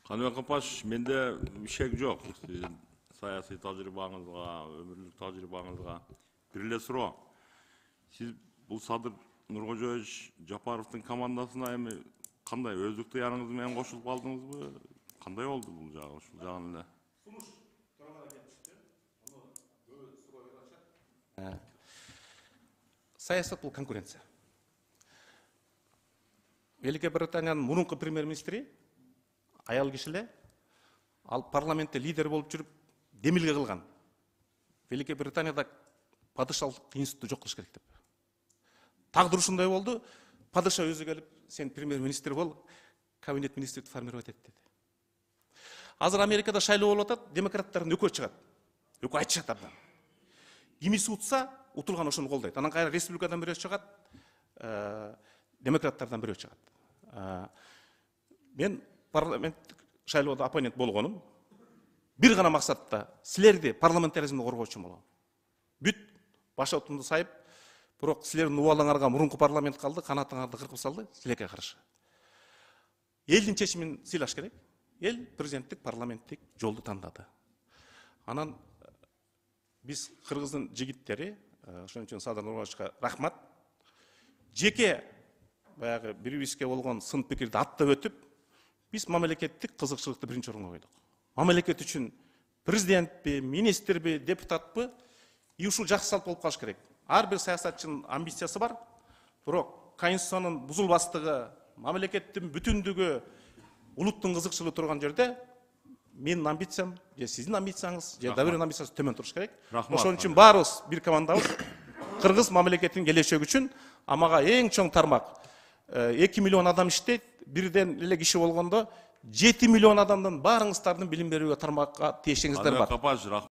Kanыбек Апаш, менде шек жоқ. Sizin siyasi tecrübanızga, ömürlük tecrübanızga. Bir эле суроо. Siz bu Sadır Nurkожоевич Жапаровдун командасына эми кандай өздүктүү яныңыз менен кошулуп калдыңызбы? Кандай болду бул жагы, ушул жагын эле? Сунуш туралары кетишти. Аны көп суроо берачак. Саясат бул конкуренция. Великая Британиянын мурунку премьер-министри аял кишиле, ал парламентте лидер болуп жүрүп демилге кылган. Великая Британияда падышалык институту жок кылыш керек деп. Тагдыр ушундай болду. Падыша өзү келип, сен премьер-министр бол, кабинет министрди формировать эт деди. Азыр Америкада шайлоо болуп атат, демократтардын экөө чыгат. Экөө айтышат абдан. Кимиси утса, утулган ошону колдойт. Анан кайра республикадан бирөө чыгат, демократтардан бирөө чыгат. Мен парламент шайлоодо оппонент болгонум. Бир гана максатта силерди парламентаризмди коргоочу болом. Бүт башотумду сайып, бирок силердин убалаңарга мурунку парламент калды, канатыңарды кыркып салды, силерге каршы. Элдин чечимин сыйлаш керек. Эл президенттик, парламенттик жолду тандады. Анан биз кыргыздын жигиттери, ошон үчүн Садыр Нуркожоевичке рахмат. Жеке баягы бири-бирибизге болгон сын пикирди аттап өтүп, биз мамлекеттик кызыкчылыкты биринчи орунга койдук. Мамлекет үчүн президентпи, министрби, депутатпы, и ушул жакшы салт болуп калыш керек. Ар бир саясатчынын амбициясы бар, бирок конституциянын бузулбастыгы, мамлекеттин бүтүндүгү, улуттун кызыкчылыгы турган жерде менин амбициям, же сиздин амбицияңыз, же да бирөөнүн амбициясы төмөн туруш керек. Ошон үчүн баарыбыз бир командабыз. Кыргыз мамлекетинин келечеги үчүн амага эң чоң тармак 2 миллион адам иштейт, бирден эле киши болгондо 7 миллион адамдын баарыңыздардын билим берүүгө тармакка тиешиңиздер бар.